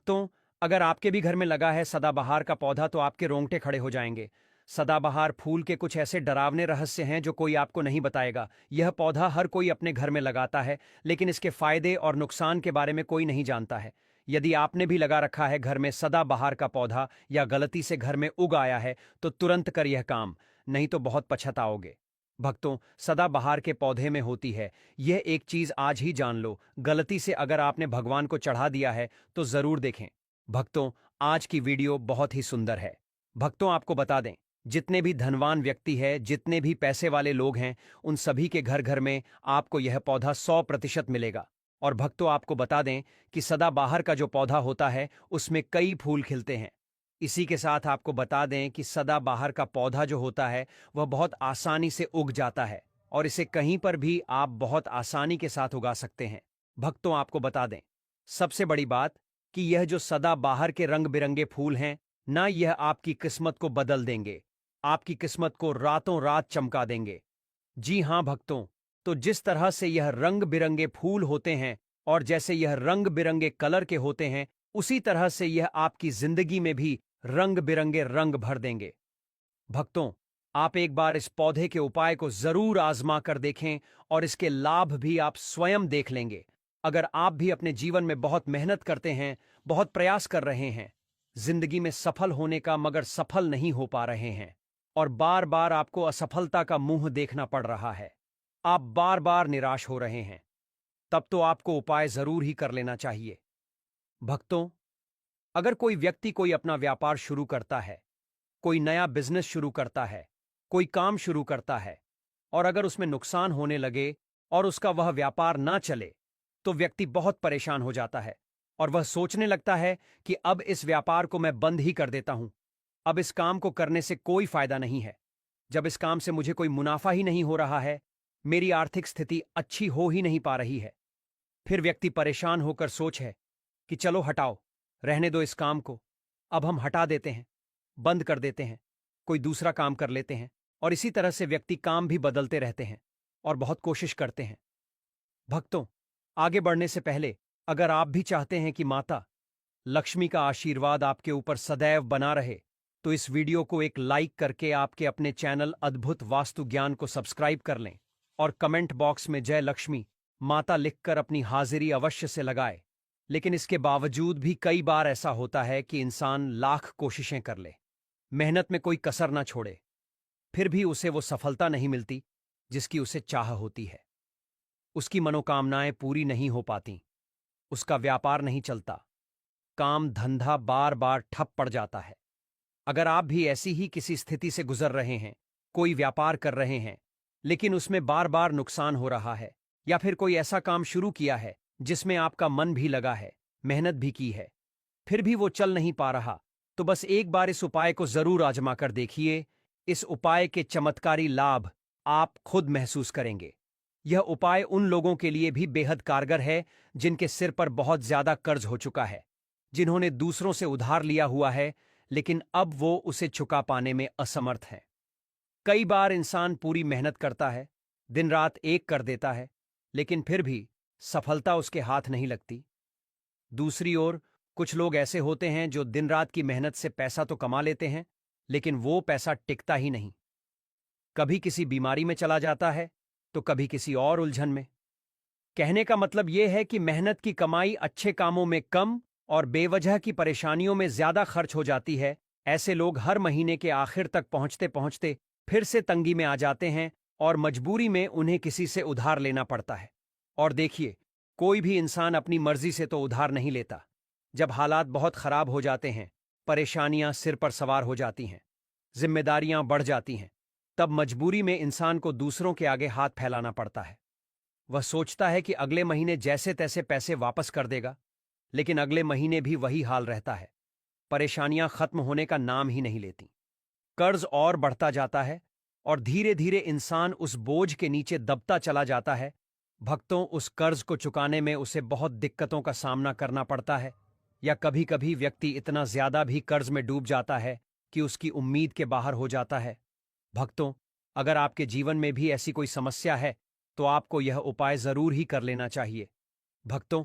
भक्तों, अगर आपके भी घर में लगा है सदाबहार का पौधा तो आपके रोंगटे खड़े हो जाएंगे। सदाबहार फूल के कुछ ऐसे डरावने रहस्य हैं जो कोई आपको नहीं बताएगा। यह पौधा हर कोई अपने घर में लगाता है, लेकिन इसके फायदे और नुकसान के बारे में कोई नहीं जानता है। यदि आपने भी लगा रखा है घर में सदाबहार का पौधा या गलती से घर में उग आया है तो तुरंत कर यह काम, नहीं तो बहुत पछताओगे। भक्तों, सदाबहार के पौधे में होती है यह एक चीज आज ही जान लो। गलती से अगर आपने भगवान को चढ़ा दिया है तो जरूर देखें। भक्तों, आज की वीडियो बहुत ही सुंदर है। भक्तों, आपको बता दें, जितने भी धनवान व्यक्ति है, जितने भी पैसे वाले लोग हैं, उन सभी के घर घर में आपको यह पौधा 100% मिलेगा। और भक्तों, आपको बता दें कि सदाबहार का जो पौधा होता है उसमें कई फूल खिलते हैं। इसी के साथ आपको बता दें कि सदाबहार का पौधा जो होता है वह बहुत आसानी से उग जाता है और इसे कहीं पर भी आप बहुत आसानी के साथ उगा सकते हैं। भक्तों, आपको बता दें, सबसे बड़ी बात कि यह जो सदाबहार के रंग बिरंगे फूल हैं ना, यह आपकी किस्मत को बदल देंगे, आपकी किस्मत को रातों रात चमका देंगे। जी हां भक्तों, तो जिस तरह से यह रंग बिरंगे फूल होते हैं और जैसे यह रंग बिरंगे कलर के होते हैं, उसी तरह से यह आपकी जिंदगी में भी रंग बिरंगे रंग भर देंगे। भक्तों, आप एक बार इस पौधे के उपाय को जरूर आजमा कर देखें और इसके लाभ भी आप स्वयं देख लेंगे। अगर आप भी अपने जीवन में बहुत मेहनत करते हैं, बहुत प्रयास कर रहे हैं, जिंदगी में सफल होने का, मगर सफल नहीं हो पा रहे हैं और बार बार आपको असफलता का मुंह देखना पड़ रहा है, आप बार बार निराश हो रहे हैं, तब तो आपको उपाय जरूर ही कर लेना चाहिए। भक्तों, अगर कोई व्यक्ति कोई अपना व्यापार शुरू करता है, कोई नया बिजनेस शुरू करता है, कोई काम शुरू करता है और अगर उसमें नुकसान होने लगे और उसका वह व्यापार ना चले तो व्यक्ति बहुत परेशान हो जाता है और वह सोचने लगता है कि अब इस व्यापार को मैं बंद ही कर देता हूं, अब इस काम को करने से कोई फायदा नहीं है। जब इस काम से मुझे कोई मुनाफा ही नहीं हो रहा है, मेरी आर्थिक स्थिति अच्छी हो ही नहीं पा रही है, फिर व्यक्ति परेशान होकर सोच है कि चलो हटाओ, रहने दो इस काम को, अब हम हटा देते हैं, बंद कर देते हैं, कोई दूसरा काम कर लेते हैं। और इसी तरह से व्यक्ति काम भी बदलते रहते हैं और बहुत कोशिश करते हैं। भक्तों, आगे बढ़ने से पहले अगर आप भी चाहते हैं कि माता लक्ष्मी का आशीर्वाद आपके ऊपर सदैव बना रहे, तो इस वीडियो को एक लाइक करके आपके अपने चैनल अद्भुत वास्तु ज्ञान को सब्सक्राइब कर लें और कमेंट बॉक्स में जय लक्ष्मी माता लिखकर अपनी हाजिरी अवश्य से लगाए। लेकिन इसके बावजूद भी कई बार ऐसा होता है कि इंसान लाख कोशिशें कर ले, मेहनत में कोई कसर ना छोड़े, फिर भी उसे वो सफलता नहीं मिलती जिसकी उसे चाह होती है। उसकी मनोकामनाएं पूरी नहीं हो पाती, उसका व्यापार नहीं चलता, काम धंधा बार बार ठप पड़ जाता है। अगर आप भी ऐसी ही किसी स्थिति से गुजर रहे हैं, कोई व्यापार कर रहे हैं लेकिन उसमें बार बार नुकसान हो रहा है, या फिर कोई ऐसा काम शुरू किया है जिसमें आपका मन भी लगा है, मेहनत भी की है, फिर भी वो चल नहीं पा रहा, तो बस एक बार इस उपाय को जरूर आजमा कर देखिए। इस उपाय के चमत्कारी लाभ आप खुद महसूस करेंगे। यह उपाय उन लोगों के लिए भी बेहद कारगर है जिनके सिर पर बहुत ज्यादा कर्ज हो चुका है, जिन्होंने दूसरों से उधार लिया हुआ है लेकिन अब वो उसे चुका पाने में असमर्थ है। कई बार इंसान पूरी मेहनत करता है, दिन रात एक कर देता है, लेकिन फिर भी सफलता उसके हाथ नहीं लगती। दूसरी ओर कुछ लोग ऐसे होते हैं जो दिन रात की मेहनत से पैसा तो कमा लेते हैं, लेकिन वो पैसा टिकता ही नहीं, कभी किसी बीमारी में चला जाता है तो कभी किसी और उलझन में। कहने का मतलब यह है कि मेहनत की कमाई अच्छे कामों में कम और बेवजह की परेशानियों में ज्यादा खर्च हो जाती है। ऐसे लोग हर महीने के आखिर तक पहुंचते पहुंचते फिर से तंगी में आ जाते हैं और मजबूरी में उन्हें किसी से उधार लेना पड़ता है। और देखिए, कोई भी इंसान अपनी मर्जी से तो उधार नहीं लेता। जब हालात बहुत खराब हो जाते हैं, परेशानियां सिर पर सवार हो जाती हैं, जिम्मेदारियां बढ़ जाती हैं, तब मजबूरी में इंसान को दूसरों के आगे हाथ फैलाना पड़ता है। वह सोचता है कि अगले महीने जैसे तैसे पैसे वापस कर देगा, लेकिन अगले महीने भी वही हाल रहता है, परेशानियां खत्म होने का नाम ही नहीं लेती, कर्ज और बढ़ता जाता है और धीरे धीरे इंसान उस बोझ के नीचे दबता चला जाता है। भक्तों, उस कर्ज को चुकाने में उसे बहुत दिक्कतों का सामना करना पड़ता है, या कभी कभी व्यक्ति इतना ज्यादा भी कर्ज में डूब जाता है कि उसकी उम्मीद के बाहर हो जाता है। भक्तों, अगर आपके जीवन में भी ऐसी कोई समस्या है तो आपको यह उपाय जरूर ही कर लेना चाहिए। भक्तों,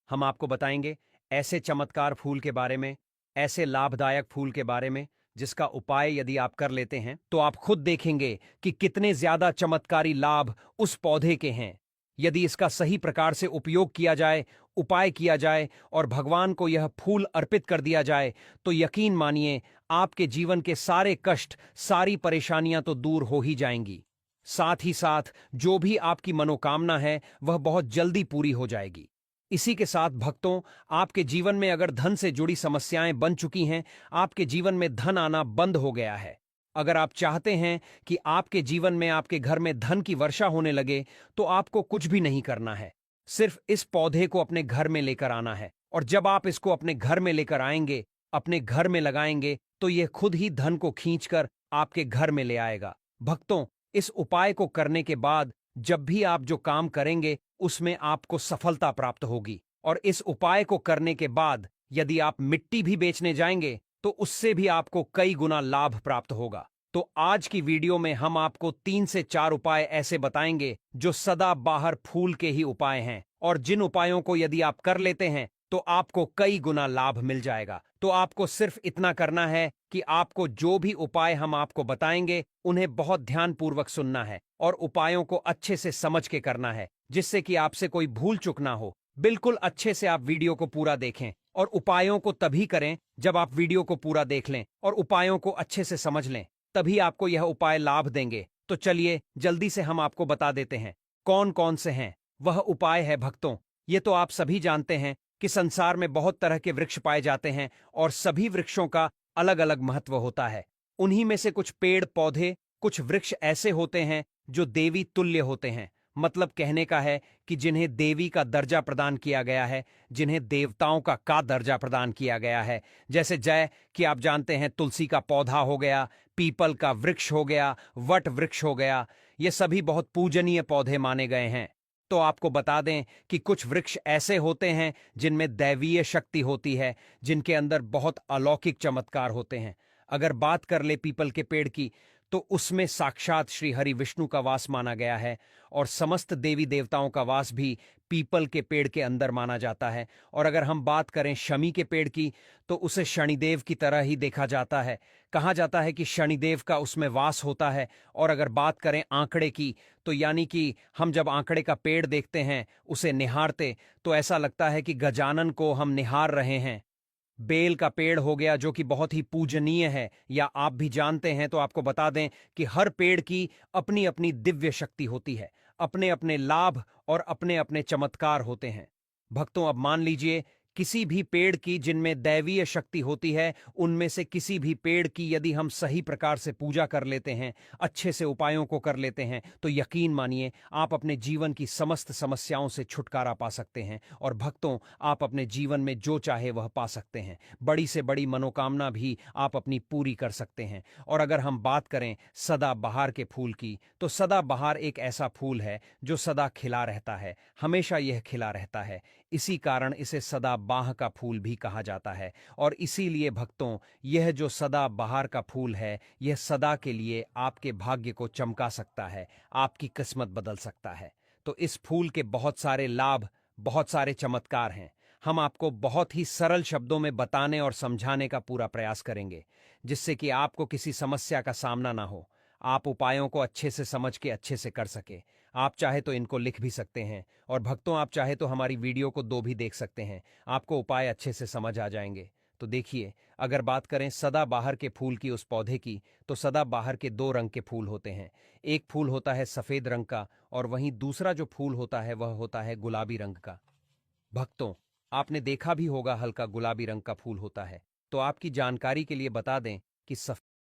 हम आपको बताएंगे ऐसे चमत्कार फूल के बारे में, ऐसे लाभदायक फूल के बारे में जिसका उपाय यदि आप कर लेते हैं तो आप खुद देखेंगे कि कितने ज्यादा चमत्कारी लाभ उस पौधे के हैं। यदि इसका सही प्रकार से उपयोग किया जाए, उपाय किया जाए और भगवान को यह फूल अर्पित कर दिया जाए तो यकीन मानिए आपके जीवन के सारे कष्ट, सारी परेशानियां तो दूर हो ही जाएंगी। साथ ही साथ जो भी आपकी मनोकामना है वह बहुत जल्दी पूरी हो जाएगी। इसी के साथ भक्तों, आपके जीवन में अगर धन से जुड़ी समस्याएं बन चुकी हैं, आपके जीवन में धन आना बंद हो गया है, अगर आप चाहते हैं कि आपके जीवन में, आपके घर में धन की वर्षा होने लगे, तो आपको कुछ भी नहीं करना है। सिर्फ इस पौधे को अपने घर में लेकर आना है और जब आप इसको अपने घर में लेकर आएंगे, अपने घर में लगाएंगे, तो यह खुद ही धन को खींचकर आपके घर में ले आएगा। भक्तों, इस उपाय को करने के बाद जब भी आप जो काम करेंगे उसमें आपको सफलता प्राप्त होगी और इस उपाय को करने के बाद यदि आप मिट्टी भी बेचने जाएंगे तो उससे भी आपको कई गुना लाभ प्राप्त होगा। तो आज की वीडियो में हम आपको 3 से 4 उपाय ऐसे बताएंगे जो सदा बाहर फूल के ही उपाय हैं और जिन उपायों को यदि आप कर लेते हैं तो आपको कई गुना लाभ मिल जाएगा। तो आपको सिर्फ इतना करना है कि आपको जो भी उपाय हम आपको बताएंगे उन्हें बहुत ध्यानपूर्वक सुनना है और उपायों को अच्छे से समझ के करना है, जिससे कि आपसे कोई भूल चूक ना हो। बिल्कुल अच्छे से आप वीडियो को पूरा देखें और उपायों को तभी करें जब आप वीडियो को पूरा देख लें और उपायों को अच्छे से समझ लें, तभी आपको यह उपाय लाभ देंगे। तो चलिए जल्दी से हम आपको बता देते हैं कौन कौन से हैं। वह उपाय है भक्तों, ये तो आप सभी जानते हैं कि संसार में बहुत तरह के वृक्ष पाए जाते हैं और सभी वृक्षों का अलग अलग महत्व होता है। उन्हीं में से कुछ पेड़ पौधे, कुछ वृक्ष ऐसे होते हैं जो देवी तुल्य होते हैं। मतलब कहने का है कि जिन्हें देवी का दर्जा प्रदान किया गया है, जिन्हें देवताओं का दर्जा प्रदान किया गया है। जैसे जय कि आप जानते हैं तुलसी का पौधा हो गया, पीपल का वृक्ष हो गया, वट वृक्ष हो गया, ये सभी बहुत पूजनीय पौधे माने गए हैं। तो आपको बता दें कि कुछ वृक्ष ऐसे होते हैं जिनमें दैवीय शक्ति होती है, जिनके अंदर बहुत अलौकिक चमत्कार होते हैं। अगर बात कर ले पीपल के पेड़ की, तो उसमें साक्षात श्री हरि विष्णु का वास माना गया है और समस्त देवी देवताओं का वास भी पीपल के पेड़ के अंदर माना जाता है। और अगर हम बात करें शमी के पेड़ की, तो उसे शनिदेव की तरह ही देखा जाता है। कहा जाता है कि शनिदेव का उसमें वास होता है। और अगर बात करें आंकड़े की, तो यानी कि हम जब आंकड़े का पेड़ देखते हैं, उसे निहारते, तो ऐसा लगता है कि गजानन को हम निहार रहे हैं। बेल का पेड़ हो गया जो कि बहुत ही पूजनीय है, या आप भी जानते हैं तो आपको बता दें कि हर पेड़ की अपनी अपनी दिव्य शक्ति होती है, अपने अपने लाभ और अपने अपने चमत्कार होते हैं। भक्तों, अब मान लीजिए किसी भी पेड़ की जिनमें दैवीय शक्ति होती है, उनमें से किसी भी पेड़ की यदि हम सही प्रकार से पूजा कर लेते हैं, अच्छे से उपायों को कर लेते हैं, तो यकीन मानिए आप अपने जीवन की समस्त समस्याओं से छुटकारा पा सकते हैं और भक्तों, आप अपने जीवन में जो चाहे वह पा सकते हैं। बड़ी से बड़ी मनोकामना भी आप अपनी पूरी कर सकते हैं। और अगर हम बात करें सदाबहार के फूल की, तो सदाबहार एक ऐसा फूल है जो सदा खिला रहता है, हमेशा यह खिला रहता है। इसी कारण इसे सदाबहार का फूल भी कहा जाता है। और इसीलिए भक्तों, यह जो सदाबहार का फूल है, यह सदा के लिए आपके भाग्य को चमका सकता है, आपकी किस्मत बदल सकता है। तो इस फूल के बहुत सारे लाभ, बहुत सारे चमत्कार हैं। हम आपको बहुत ही सरल शब्दों में बताने और समझाने का पूरा प्रयास करेंगे, जिससे कि आपको किसी समस्या का सामना ना हो, आप उपायों को अच्छे से समझ के अच्छे से कर सके। आप चाहे तो इनको लिख भी सकते हैं और भक्तों, आप चाहे तो हमारी वीडियो को 2 भी देख सकते हैं, आपको उपाय अच्छे से समझ आ जाएंगे। तो देखिए, अगर बात करें सदाबहार के फूल की, उस पौधे की, तो सदाबहार के 2 रंग के फूल होते हैं। एक फूल होता है सफेद रंग का और वहीं दूसरा जो फूल होता है वह होता है गुलाबी रंग का। भक्तों, आपने देखा भी होगा हल्का गुलाबी रंग का फूल होता है। तो आपकी जानकारी के लिए बता दें कि